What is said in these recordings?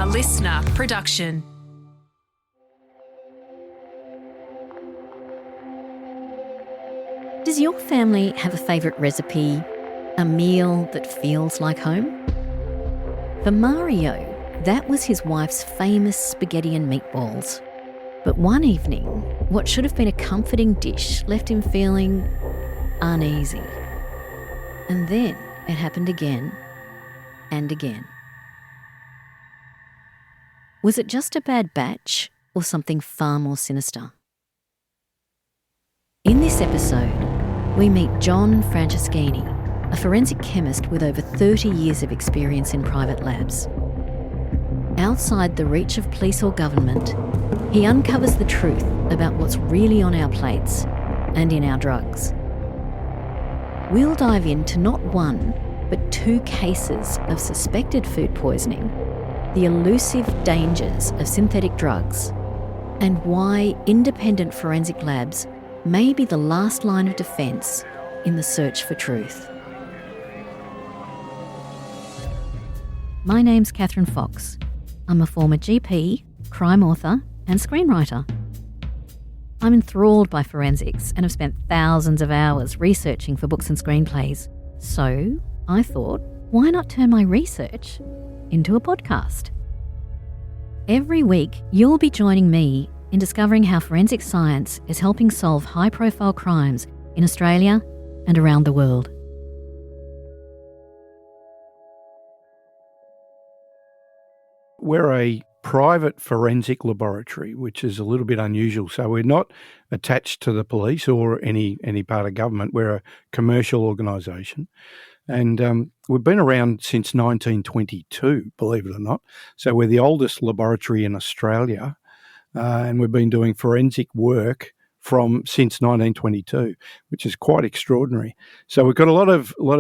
a LiSTNR production. Does your family have a favourite recipe, a meal that feels like home? For Mario, that was his wife's famous spaghetti and meatballs. But one evening, what should have been a comforting dish left him feeling uneasy. And then it happened again and again. Was it just a bad batch or something far more sinister? In this episode, we meet John Franceschini, a forensic chemist with over 30 years of experience in private labs. Outside the reach of police or government, he uncovers the truth about what's really on our plates and in our drugs. We'll dive into not one, but two cases of suspected food poisoning, the elusive dangers of synthetic drugs, and why independent forensic labs may be the last line of defence in the search for truth. My name's Kathryn Fox. I'm a former GP, crime author and screenwriter. I'm enthralled by forensics and have spent thousands of hours researching for books and screenplays. So I thought, why not turn my research into a podcast? Every week, you'll be joining me in discovering how forensic science is helping solve high-profile crimes in Australia and around the world. We're a private forensic laboratory, which is a little bit unusual. So we're not attached to the police or any part of government. We're a commercial organisation. And we've been around since 1922, believe it or not. So we're the oldest laboratory in Australia. And we've been doing forensic work since 1922, which is quite extraordinary. So we've got a lot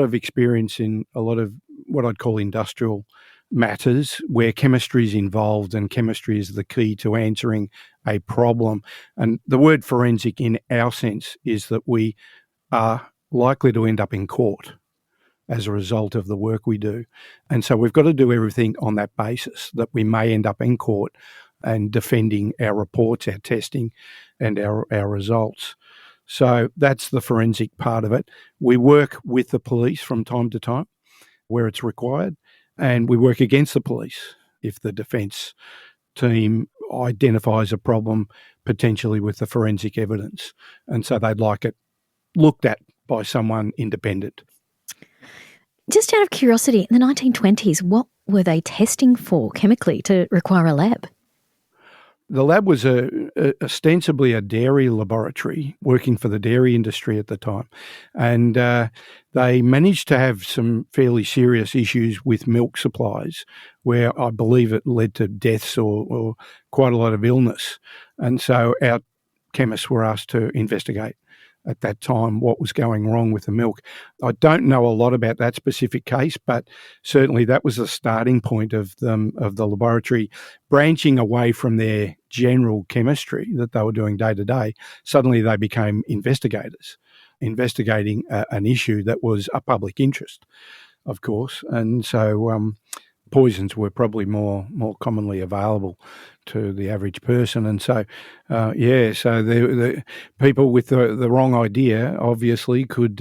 of experience in a lot of what I'd call industrial matters where chemistry is involved, and chemistry is the key to answering a problem. And the word forensic in our sense is that we are likely to end up in court as a result of the work we do. And so we've got to do everything on that basis, that we may end up in court and defending our reports, our testing, and our results. So that's the forensic part of it. We work with the police from time to time where it's required, and we work against the police if the defence team identifies a problem potentially with the forensic evidence. And so they'd like it looked at by someone independent. Just out of curiosity, in the 1920s, what were they testing for chemically to require a lab? The lab was ostensibly a dairy laboratory working for the dairy industry at the time. And they managed to have some fairly serious issues with milk supplies where I believe it led to deaths or quite a lot of illness. And so our chemists were asked to investigate at that time what was going wrong with the milk. I don't know a lot about that specific case, but certainly that was the starting point of the laboratory branching away from their general chemistry that they were doing day to day. Suddenly they became investigators, investigating an issue that was a public interest, of course. And so poisons were probably more commonly available to the average person. And so, so the people with the wrong idea obviously could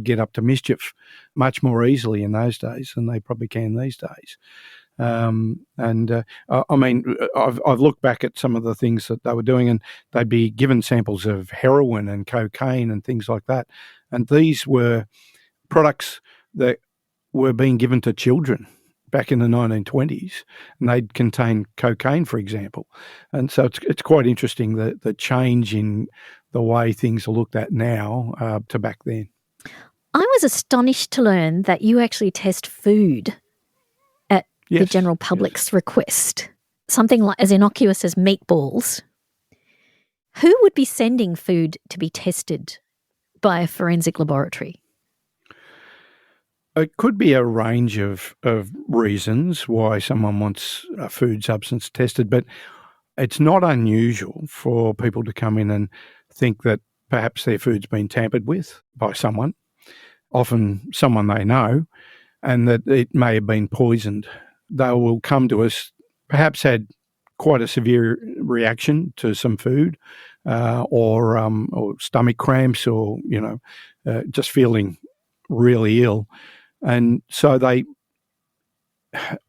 get up to mischief much more easily in those days than they probably can these days. I mean, I've looked back at some of the things that they were doing, and they'd be given samples of heroin and cocaine and things like that. And these were products that were being given to children back in the 1920s, and they'd contain cocaine, for example. And so it's quite interesting the change in the way things are looked at now to back then. I was astonished to learn that you actually test food at the general public's request, something like as innocuous as meatballs. Who would be sending food to be tested by a forensic laboratory? It could be a range of reasons why someone wants a food substance tested, but it's not unusual for people to come in and think that perhaps their food's been tampered with by someone, often someone they know, and that it may have been poisoned. They will come to us perhaps had quite a severe reaction to some food, or stomach cramps, or just feeling really ill, and so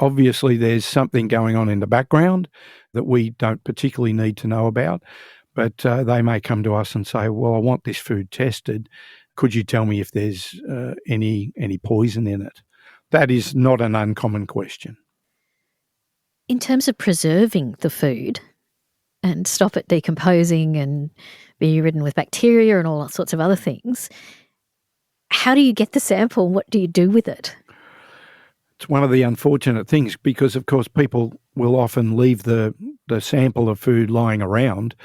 obviously there's something going on in the background that we don't particularly need to know about, but they may come to us and say, "Well, I want this food tested. Could you tell me if there's any poison in it?" That is not an uncommon question. In terms of preserving the food and stop it decomposing and be ridden with bacteria and all sorts of other things, how do you get the sample? What do you do with it? It's one of the unfortunate things because, of course, people will often leave the sample of food lying around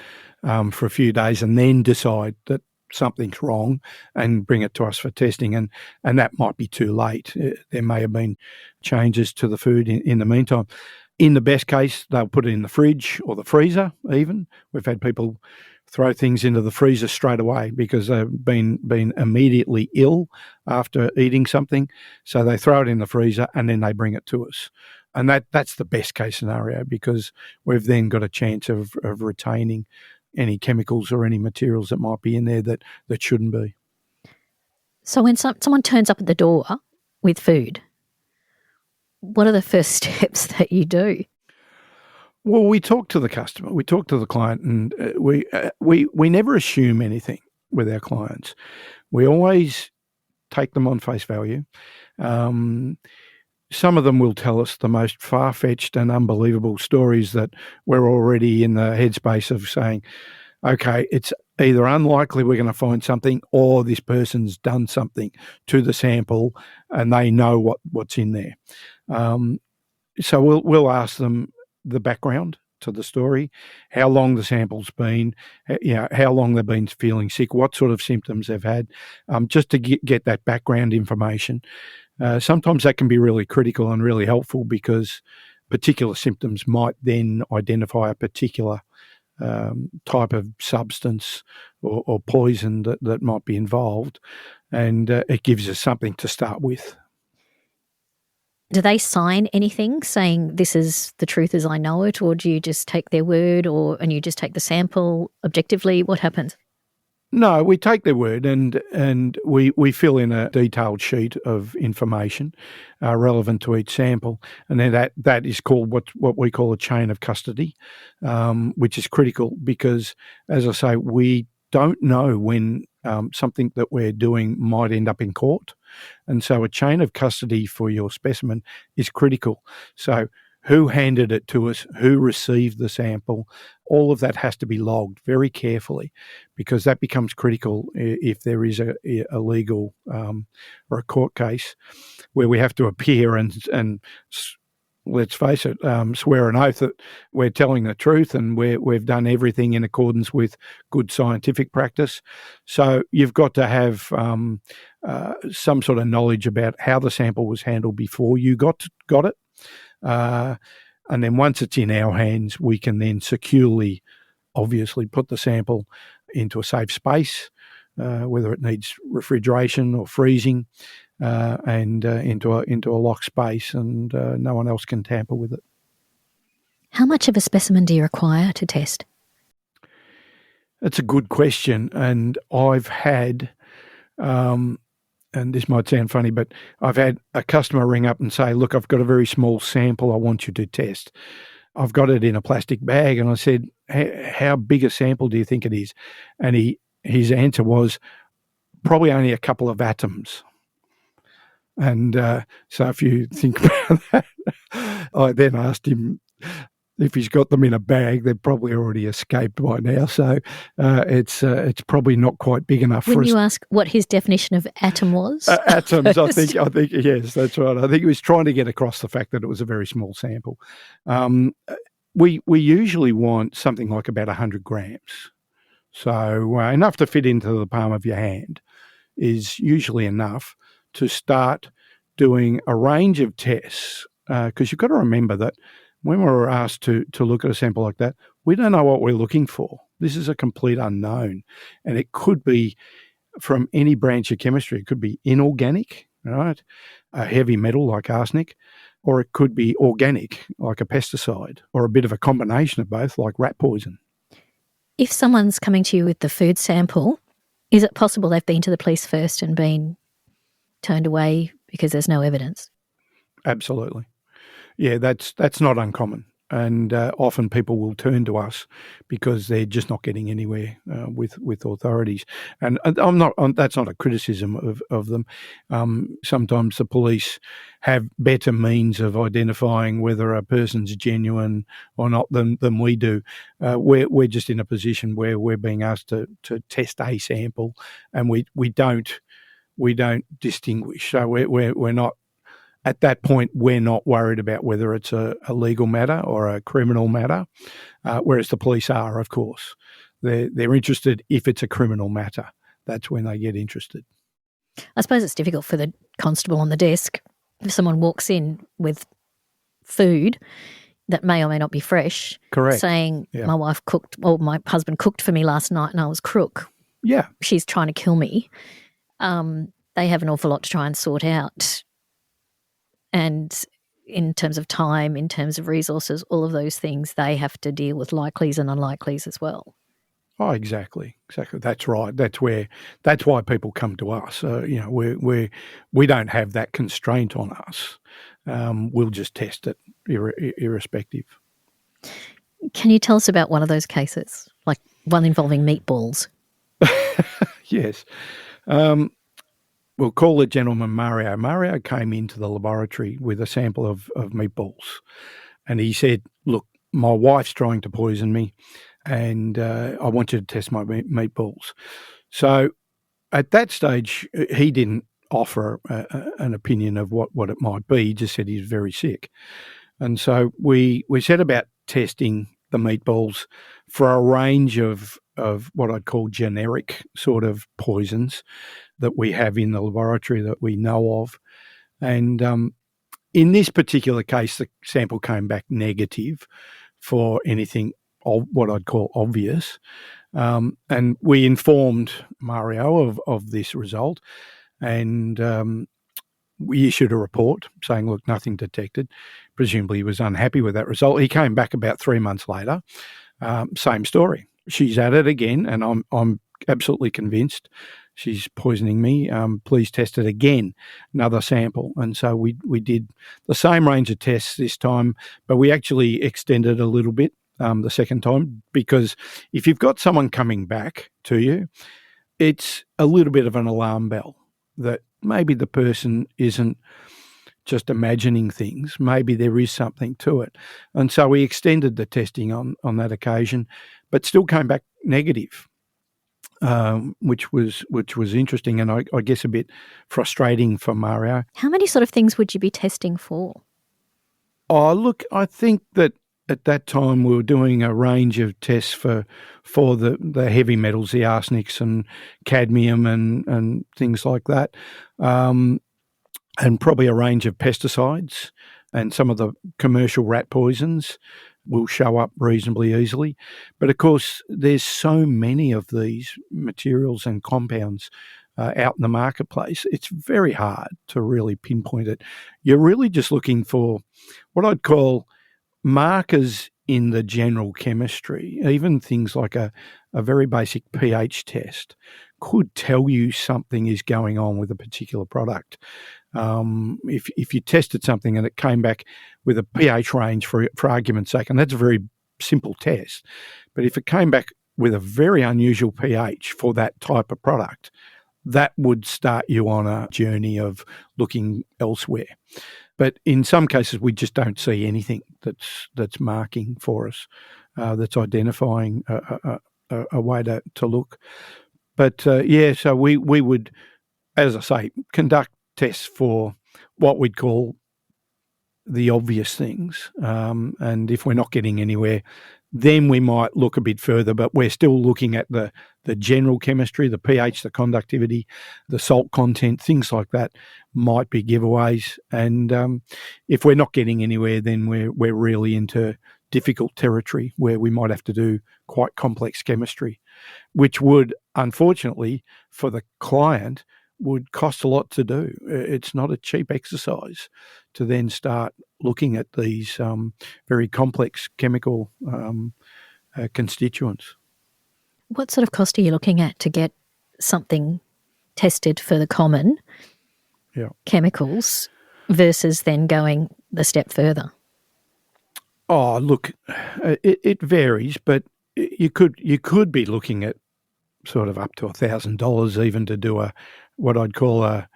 for a few days and then decide that something's wrong and bring it to us for testing, and that might be too late. There may have been changes to the food in the meantime. In the best case, they'll put it in the fridge or the freezer even. We've had people throw things into the freezer straight away because they've been immediately ill after eating something. So they throw it in the freezer and then they bring it to us. And that's the best case scenario because we've then got a chance of retaining any chemicals or any materials that might be in there that shouldn't be. So when someone turns up at the door with food, what are the first steps that you do? Well, we talk to the customer, we talk to the client, and we never assume anything with our clients. We always take them on face value. Some of them will tell us the most far-fetched and unbelievable stories that we're already in the headspace of saying, okay, it's either unlikely we're going to find something or this person's done something to the sample and they know what's in there. So we'll ask them the background to the story, how long the sample's been, how long they've been feeling sick, what sort of symptoms they've had, just to get that background information. Sometimes that can be really critical and really helpful because particular symptoms might then identify a particular type of substance or poison that might be involved, and it gives us something to start with. Do they sign anything saying this is the truth as I know it, or do you just take their word and you just take the sample objectively? What happens? No, we take their word and we fill in a detailed sheet of information relevant to each sample, and then that is called what we call a chain of custody, which is critical because, as I say, we don't know when something that we're doing might end up in court, and so a chain of custody for your specimen is critical. So who handed it to us, who received the sample, all of that has to be logged very carefully because that becomes critical if there is a legal or a court case where we have to appear and let's face it, swear an oath that we're telling the truth and we've done everything in accordance with good scientific practice. So you've got to have some sort of knowledge about how the sample was handled before you got it. And then once it's in our hands, we can then securely, obviously, put the sample into a safe space, whether it needs refrigeration or freezing, and into a locked space, and no one else can tamper with it. How much of a specimen do you require to test? That's a good question, and I've had, and this might sound funny, but I've had a customer ring up and say, look, I've got a very small sample I want you to test. I've got it in a plastic bag, and I said, how big a sample do you think it is? And his answer was probably only a couple of atoms. And so if you think about that, I then asked him if he's got them in a bag, they've probably already escaped by now. So it's probably not quite big enough for us. When you ask what his definition of atom was? Atoms, I think yes, that's right. I think he was trying to get across the fact that it was a very small sample. We usually want something like about 100 grams. So enough to fit into the palm of your hand is usually enough to start doing a range of tests, because you've got to remember that when we're asked to look at a sample like that, we don't know what we're looking for. This is a complete unknown, and it could be from any branch of chemistry. It could be inorganic, right? A heavy metal like arsenic. or it could be organic, like a pesticide, or a bit of a combination of both, like rat poison. If someone's coming to you with the food sample, is it possible they've been to the police first and been turned away because there's no evidence? Absolutely. Yeah, that's not uncommon. And often people will turn to us because they're just not getting anywhere with authorities. And that's not a criticism of them. Sometimes the police have better means of identifying whether a person's genuine or not than we do. We're just in a position where we're being asked to test a sample, and we don't distinguish. So we're not. At that point, we're not worried about whether it's a legal matter or a criminal matter, whereas the police are, of course. They're interested if it's a criminal matter. That's when they get interested. I suppose it's difficult for the constable on the desk if someone walks in with food that may or may not be fresh, Correct. saying, my wife cooked, or my husband cooked for me last night and I was crook. Yeah. She's trying to kill me. They have an awful lot to try and sort out. And in terms of time, in terms of resources, all of those things, they have to deal with likelies and unlikelies as well. Oh, exactly. That's right. That's why people come to us. We don't have that constraint on us. We'll just test it irrespective. Can you tell us about one of those cases, like one involving meatballs? Yes. We'll call the gentleman Mario. Mario came into the laboratory with a sample of meatballs, and he said, look, my wife's trying to poison me, and I want you to test my meatballs. So at that stage, he didn't offer an opinion of what it might be. He just said he was very sick. And so we set about testing the meatballs for a range of what I'd call generic sort of poisons that we have in the laboratory that we know of. And in this particular case, the sample came back negative for anything of what I'd call obvious. And we informed Mario of this result, and we issued a report saying, look, nothing detected. Presumably he was unhappy with that result. He came back about 3 months later, same story. She's at it again, and I'm absolutely convinced she's poisoning me. Please test it again, another sample. And so we did the same range of tests this time, but we actually extended a little bit the second time, because if you've got someone coming back to you, it's a little bit of an alarm bell that maybe the person isn't just imagining things. Maybe there is something to it. And so we extended the testing on that occasion, but still came back negative. Which was interesting, and I guess a bit frustrating for Mario. How many sort of things would you be testing for? Oh, look, I think that at that time we were doing a range of tests for the heavy metals, the arsenics and cadmium and things like that, and probably a range of pesticides, and some of the commercial rat poisons will show up reasonably easily. But of course, there's so many of these materials and compounds out in the marketplace, it's very hard to really pinpoint it. You're really just looking for what I'd call markers in the general chemistry. Even things like a very basic pH test could tell you something is going on with a particular product. If you tested something and it came back with a pH range, for argument's sake, and that's a very simple test, but if it came back with a very unusual pH for that type of product, that would start you on a journey of looking elsewhere. But in some cases, we just don't see anything that's marking for us, that's identifying a way to look. But so we would, as I say, conduct tests for what we'd call the obvious things. And if we're not getting anywhere, then we might look a bit further, but we're still looking at the general chemistry, the pH, the conductivity, the salt content, things like that might be giveaways. And if we're not getting anywhere, then we're really into difficult territory where we might have to do quite complex chemistry, which would, unfortunately, for the client, would cost a lot to do. It's not a cheap exercise to then start looking at these very complex chemical constituents. What sort of cost are you looking at to get something tested for the common chemicals versus then going the step further? Oh, look, it varies, but you could be looking at sort of up to $1,000 even to do what I'd call a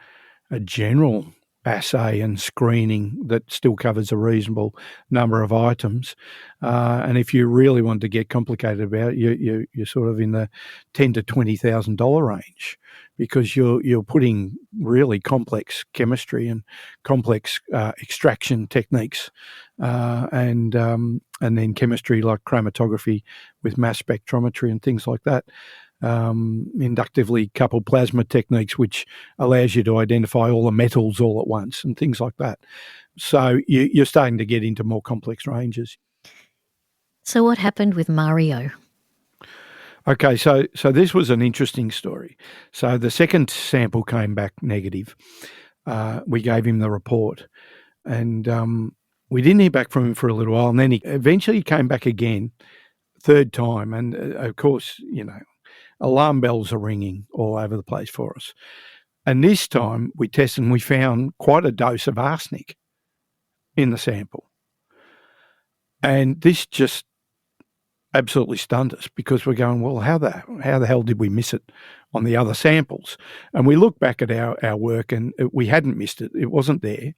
general assay and screening that still covers a reasonable number of items. And if you really want to get complicated about it, you're sort of in the $10,000 to $20,000 range, because you're putting really complex chemistry and complex extraction techniques, and then chemistry like chromatography with mass spectrometry and things like that. Inductively coupled plasma techniques, which allows you to identify all the metals all at once and things like that. So you're starting to get into more complex ranges. So what happened with Mario? Okay, so this was an interesting story. So the second sample came back negative. We gave him the report, and we didn't hear back from him for a little while, and then he eventually came back again, third time, and of course, alarm bells are ringing all over the place for us. And this time we tested and we found quite a dose of arsenic in the sample. And this just absolutely stunned us, because we're going, well, how the hell did we miss it on the other samples? And we look back at our work and we hadn't missed it. It wasn't there.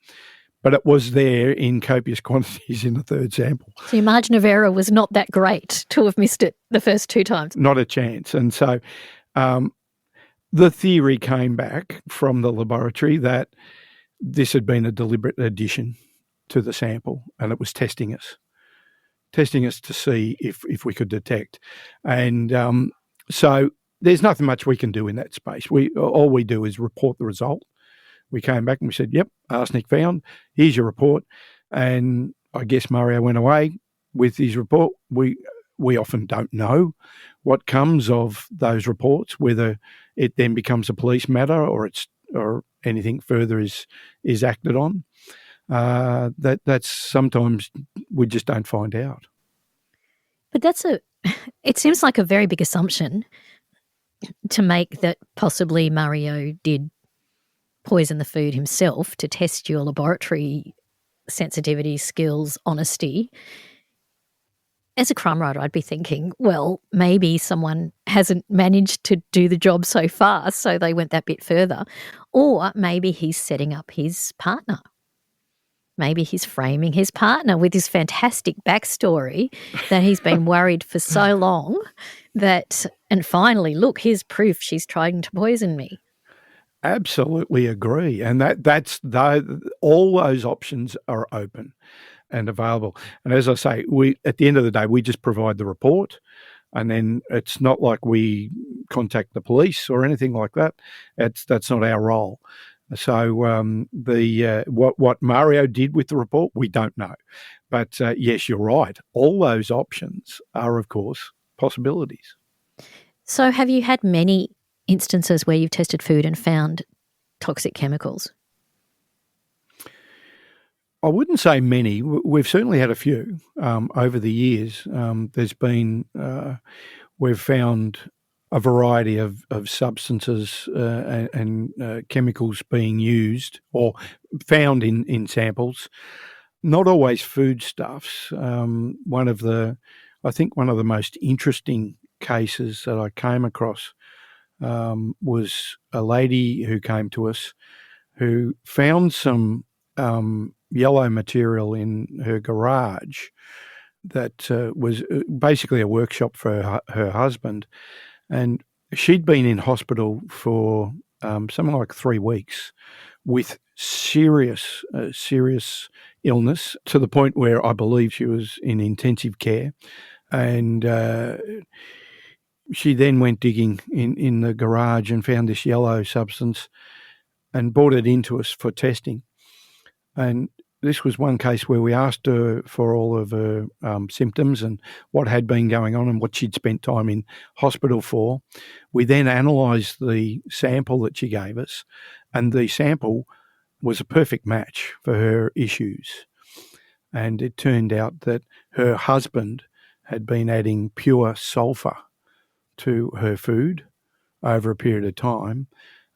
But it was there in copious quantities in the third sample. So your margin of error was not that great to have missed it the first two times. Not a chance. And so the theory came back from the laboratory that this had been a deliberate addition to the sample, and it was testing us to see if we could detect. And so there's nothing much we can do in that space. All we do is report the result. We came back and we said, yep, arsenic found. Here's your report. And I guess Mario went away with his report. We often don't know what comes of those reports, whether it then becomes a police matter or anything further is acted on. That's sometimes we just don't find out. But it seems like a very big assumption to make that possibly Mario did poison the food himself to test your laboratory sensitivity, skills, honesty. As a crime writer, I'd be thinking, well, maybe someone hasn't managed to do the job so far, so they went that bit further. Or maybe he's setting up his partner. Maybe he's framing his partner with this fantastic backstory that he's been worried for so long and finally, look, here's proof she's trying to poison me. Absolutely agree. And that's all those options are open and available. And as I say, at the end of the day, we just provide the report, and then it's not like we contact the police or anything like that. That's not our role. So what Mario did with the report, we don't know. But yes, you're right. All those options are, of course, possibilities. So have you had many instances where you've tested food and found toxic chemicals? I wouldn't say many. We've certainly had a few over the years. We've found a variety of substances and chemicals being used or found in samples. Not always foodstuffs. One of the most interesting cases that I came across was a lady who came to us who found some yellow material in her garage that was basically a workshop for her husband. And she'd been in hospital for something like 3 weeks with serious illness, to the point where I believe she was in intensive care. And she then went digging in the garage and found this yellow substance and brought it into us for testing. And this was one case where we asked her for all of her symptoms and what had been going on and what she'd spent time in hospital for. We then analysed the sample that she gave us, and the sample was a perfect match for her issues. And it turned out that her husband had been adding pure sulphur to her food over a period of time,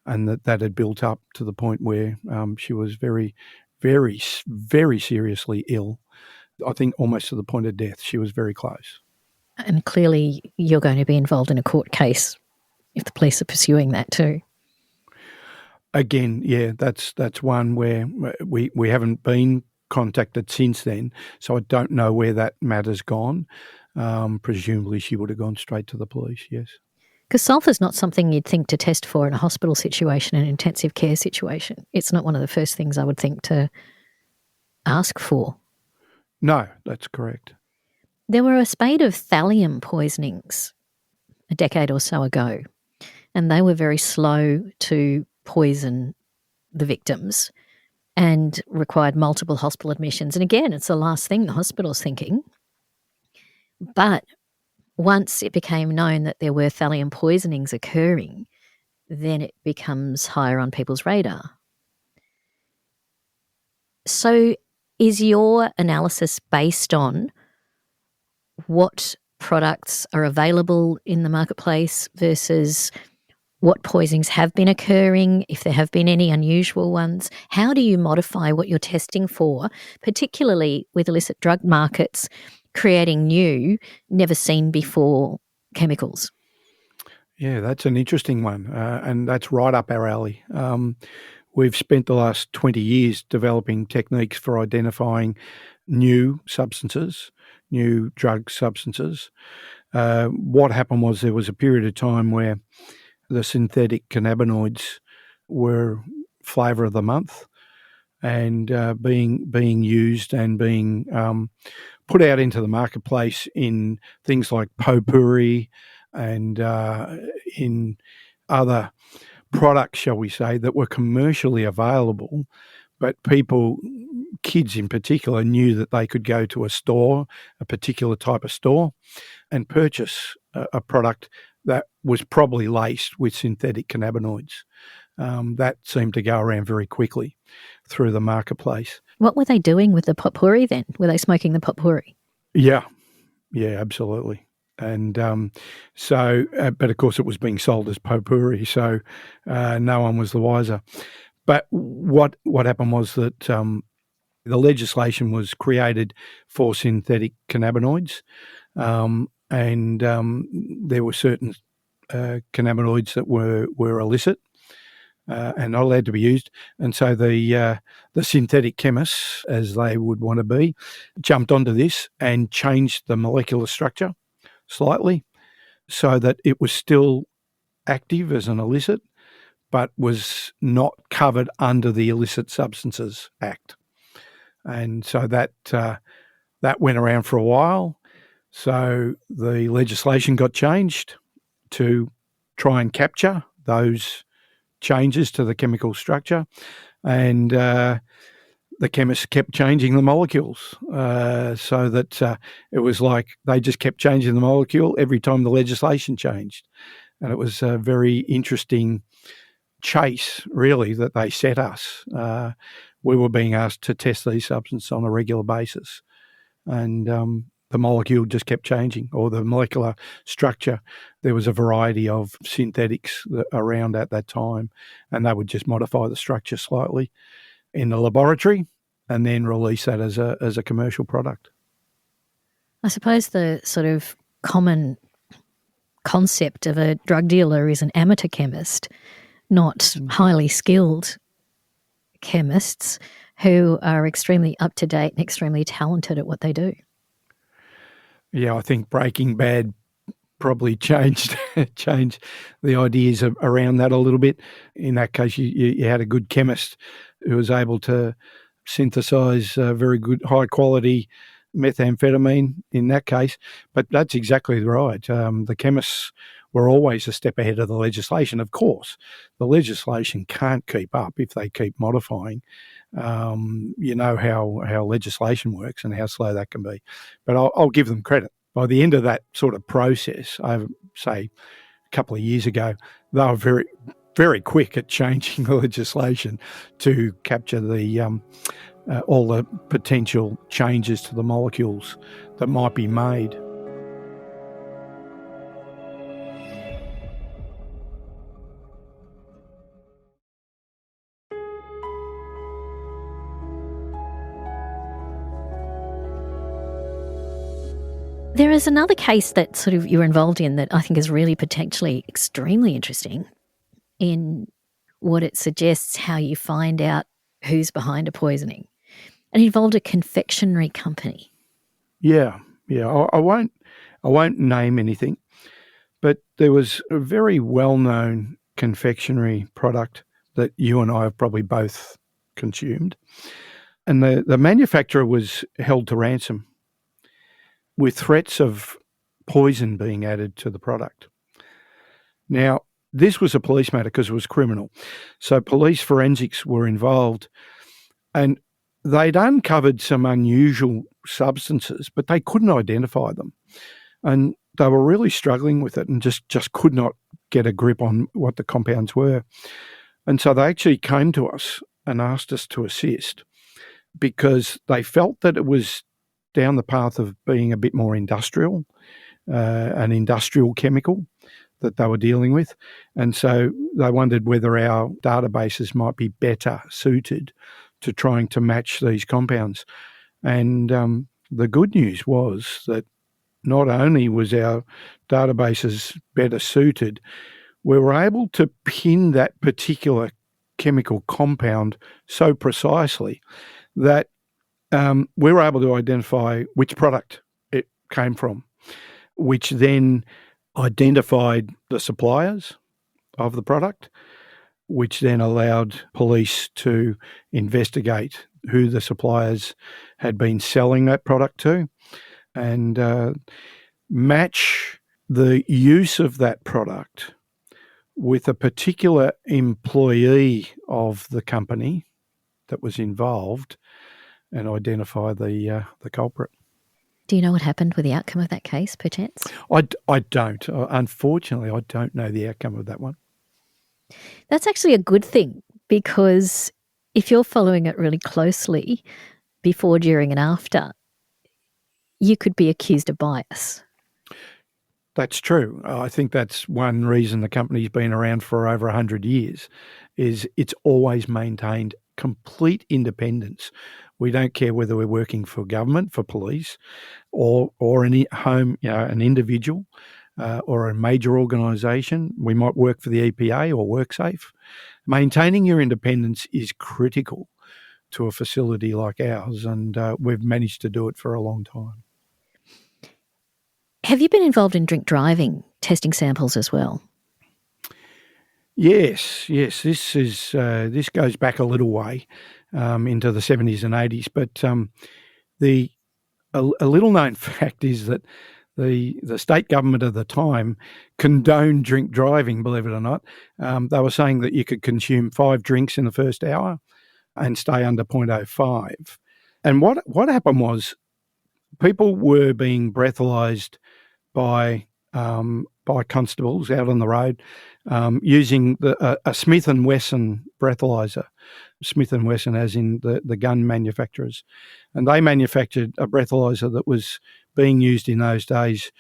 and that had built up to the point where she was very, very, very seriously ill. I think almost to the point of death. She was very close. And clearly you're going to be involved in a court case if the police are pursuing that too. Again, yeah, that's one where we haven't been contacted since then, so I don't know where that matter's gone. Presumably she would have gone straight to the police, yes. Because sulphur's not something you'd think to test for in a hospital situation, an intensive care situation. It's not one of the first things I would think to ask for. No, that's correct. There were a spate of thallium poisonings a decade or so ago, and they were very slow to poison the victims and required multiple hospital admissions. And again, it's the last thing the hospital's thinking. But once it became known that there were thallium poisonings occurring, then it becomes higher on people's radar. So is your analysis based on what products are available in the marketplace versus what poisonings have been occurring, if there have been any unusual ones? How do you modify what you're testing for, particularly with illicit drug markets creating new, never seen before chemicals? Yeah, that's an interesting one, and that's right up our alley. We've spent the last 20 years developing techniques for identifying new substances, new drug substances. What happened was there was a period of time where the synthetic cannabinoids were flavour of the month and being used and being put out into the marketplace in things like potpourri and in other products, shall we say, that were commercially available, but people, kids in particular, knew that they could go to a store, a particular type of store, and purchase a product that was probably laced with synthetic cannabinoids. That seemed to go around very quickly through the marketplace. What were they doing with the potpourri then? Were they smoking the potpourri? Yeah, absolutely. And but of course it was being sold as potpourri, so no one was the wiser. But what happened was that the legislation was created for synthetic cannabinoids, and there were certain cannabinoids that were illicit and not allowed to be used. And so the synthetic chemists, as they would want to be, jumped onto this and changed the molecular structure slightly so that it was still active as an illicit, but was not covered under the Illicit Substances Act. And so that went around for a while. So the legislation got changed to try and capture those changes to the chemical structure, and the chemists kept changing the molecules so that it was like they just kept changing the molecule every time the legislation changed. And it was a very interesting chase, really, that they set us. We were being asked to test these substances on a regular basis, and the molecule just kept changing, or the molecular structure. There was a variety of synthetics around at that time, and they would just modify the structure slightly in the laboratory and then release that as a commercial product. I suppose the sort of common concept of a drug dealer is an amateur chemist, not highly skilled chemists who are extremely up to date and extremely talented at what they do. Yeah, I think Breaking Bad probably changed the ideas around that a little bit. In that case, you had a good chemist who was able to synthesize very good, high-quality methamphetamine in that case. But that's exactly right. The chemists were always a step ahead of the legislation. Of course, the legislation can't keep up if they keep modifying. You know how legislation works and how slow that can be. But I'll give them credit. By the end of that sort of process, I would say a couple of years ago, they were very, very quick at changing the legislation to capture the all the potential changes to the molecules that might be made. There is another case that sort of you're involved in that I think is really potentially extremely interesting in what it suggests how you find out who's behind a poisoning. It involved a confectionery company. Yeah. I won't name anything, but there was a very well-known confectionery product that you and I have probably both consumed, and the manufacturer was held to ransom with threats of poison being added to the product. Now, this was a police matter because it was criminal. So police forensics were involved, and they'd uncovered some unusual substances, but they couldn't identify them. And they were really struggling with it and just could not get a grip on what the compounds were. And so they actually came to us and asked us to assist because they felt that it was down the path of being a bit more industrial, an industrial chemical that they were dealing with. And so they wondered whether our databases might be better suited to trying to match these compounds. And the good news was that not only was our databases better suited, we were able to pin that particular chemical compound so precisely that we were able to identify which product it came from, which then identified the suppliers of the product, which then allowed police to investigate who the suppliers had been selling that product to and match the use of that product with a particular employee of the company that was involved and identify the culprit. Do you know what happened with the outcome of that case, perchance? I don't. Unfortunately, I don't know the outcome of that one. That's actually a good thing, because if you're following it really closely before, during and after, you could be accused of bias. That's true. I think that's one reason the company's been around for over 100 years, is it's always maintained complete independence. We don't care whether we're working for government, for police, or an an individual or a major organisation. We might work for the EPA or WorkSafe. Maintaining your independence is critical to a facility like ours, and we've managed to do it for a long time. Have you been involved in drink driving, testing samples as well? Yes. This goes back a little way into the 70s and 80s, but a little known fact is that the state government of the time condoned drink driving, believe it or not. They were saying that you could consume 5 drinks in the first hour and stay under 0.05. And what happened was people were being breathalyzed by constables out on the road using a Smith & Wesson breathalyzer. Smith & Wesson as in the gun manufacturers. And they manufactured a breathalyzer that was being used in those days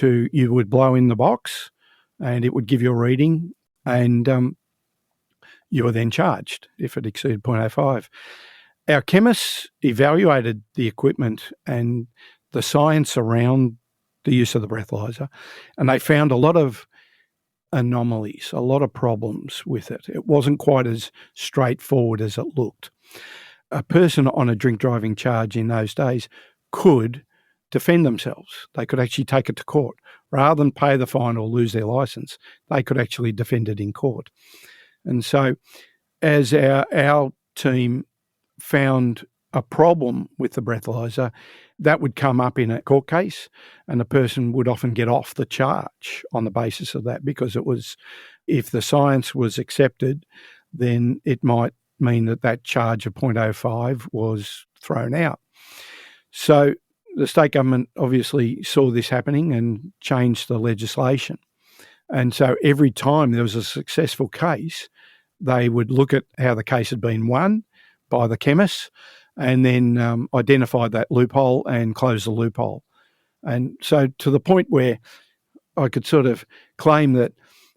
you would blow in the box and it would give you a reading, and you were then charged if it exceeded 0.05. Our chemists evaluated the equipment and the science around the use of the breathalyzer, and they found a lot of anomalies, a lot of problems with it. It wasn't quite as straightforward as it looked. A person on a drink driving charge in those days could defend themselves. They could actually take it to court. Rather than pay the fine or lose their license, they could actually defend it in court. And so as our team found a problem with the breathalyzer, that would come up in a court case, and the person would often get off the charge on the basis of that, because it was, if the science was accepted, then it might mean that charge of 0.05 was thrown out. So the state government obviously saw this happening and changed the legislation. And so every time there was a successful case, they would look at how the case had been won by the chemists, and then identified that loophole and closed the loophole. And so to the point where I could sort of claim that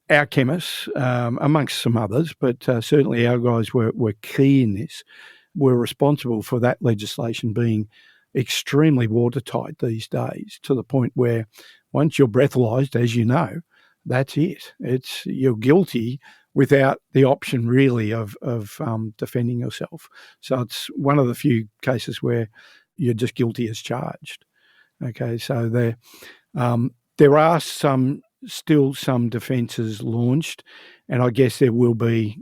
our chemists, amongst some others, but certainly our guys were key in this, were responsible for that legislation being extremely watertight these days, to the point where once you're breathalyzed, as you know, that's it. You're guilty without the option really of defending yourself. So it's one of the few cases where you're just guilty as charged. Okay, so there are still some defences launched, and I guess there will be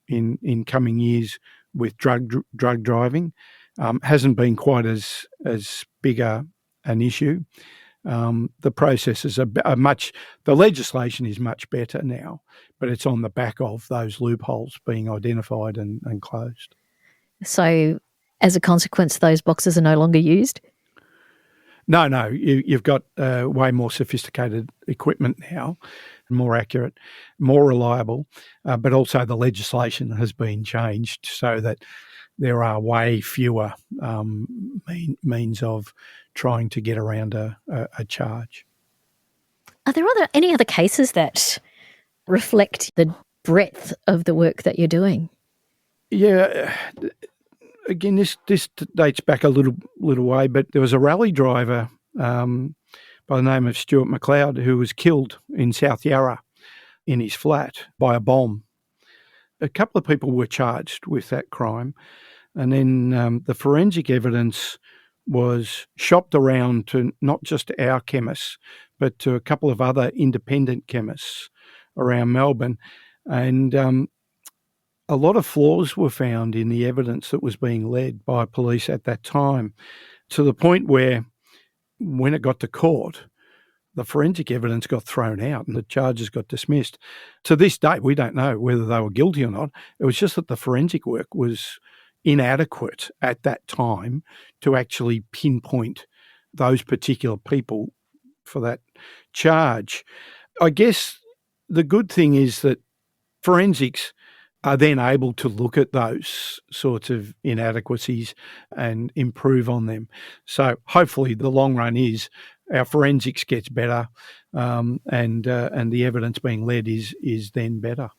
in coming years with drug driving. Hasn't been quite as big an issue. The processes are the legislation is much better now, but it's on the back of those loopholes being identified and closed. So as a consequence, those boxes are no longer used? No, you've got way more sophisticated equipment now, more accurate, more reliable, but also the legislation has been changed so that there are way fewer means of trying to get around a charge. Are there any other cases that reflect the breadth of the work that you're doing? Yeah. Again, this dates back a little way, but there was a rally driver by the name of Stuart McLeod who was killed in South Yarra in his flat by a bomb. A couple of people were charged with that crime, and then the forensic evidence was shopped around to not just our chemists, but to a couple of other independent chemists around Melbourne, and a lot of flaws were found in the evidence that was being led by police at that time, to the point where when it got to court, the forensic evidence got thrown out and the charges got dismissed. To this day, we don't know whether they were guilty or not. It was just that the forensic work was inadequate at that time to actually pinpoint those particular people for that charge. I guess the good thing is that forensics are then able to look at those sorts of inadequacies and improve on them. So hopefully the long run is our forensics gets better, and the evidence being led is then better.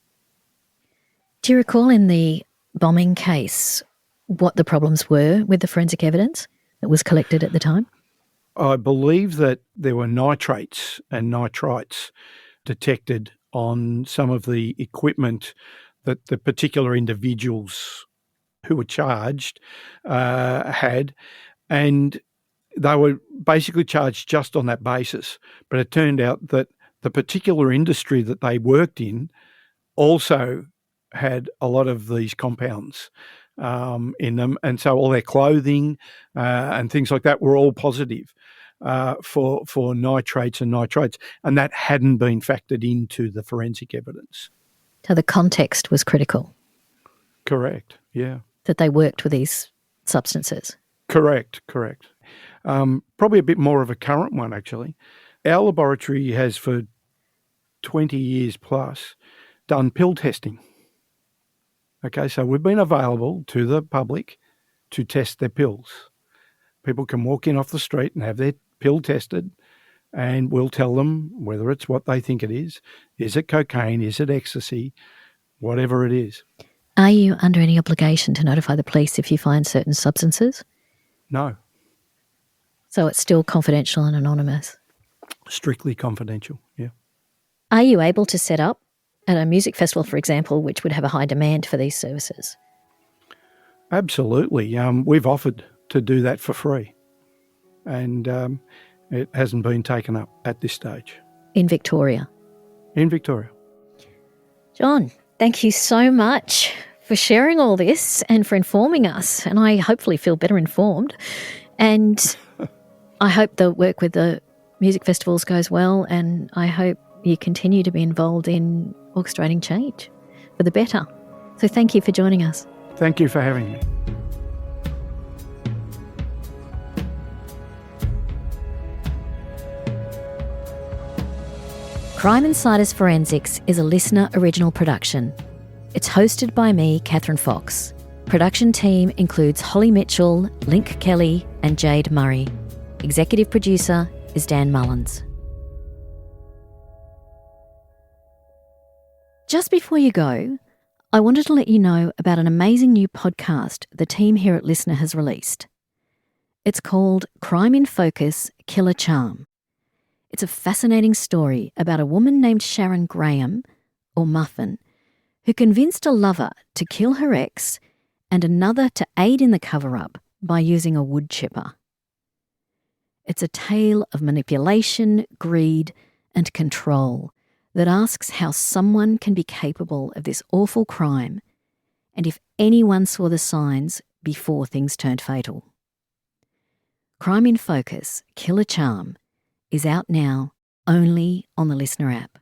Do you recall in the bombing case what the problems were with the forensic evidence that was collected at the time? I believe that there were nitrates and nitrites detected on some of the equipment that the particular individuals who were charged had, and they were basically charged just on that basis. But it turned out that the particular industry that they worked in also had a lot of these compounds in them, and so all their clothing and things like that were all positive for nitrates and nitrites, and that hadn't been factored into the forensic evidence. So the context was critical. Correct, yeah. That they worked with these substances. Correct. Probably a bit more of a current one, actually. Our laboratory has for 20 years plus done pill testing. Okay, so we've been available to the public to test their pills. People can walk in off the street and have their pill tested, and we'll tell them whether it's what they think it is. Is it cocaine? Is it ecstasy? Whatever it is. Are you under any obligation to notify the police if you find certain substances? No. So it's still confidential and anonymous? Strictly confidential, yeah. Are you able to set up at a music festival, for example, which would have a high demand for these services? Absolutely. We've offered to do that for free, and it hasn't been taken up at this stage. In Victoria? In Victoria. John, thank you so much for sharing all this and for informing us, and I hopefully feel better informed. And I hope the work with the music festivals goes well, and I hope you continue to be involved in orchestrating change for the better. So thank you for joining us. Thank you for having me. Crime Insiders Forensics is a LiSTNR original production. It's hosted by me, Kathryn Fox. Production team includes Holly Mitchell, Link Kelly and Jade Murray. Executive producer is Dan Mullins. Just before you go, I wanted to let you know about an amazing new podcast the team here at LiSTNR has released. It's called Crime in Focus, Killer Charm. It's a fascinating story about a woman named Sharon Graham, or Muffin, who convinced a lover to kill her ex and another to aid in the cover-up by using a wood chipper. It's a tale of manipulation, greed, and control that asks how someone can be capable of this awful crime and if anyone saw the signs before things turned fatal. Crime in Focus, Killer Charm is out now only on the LiSTNR app.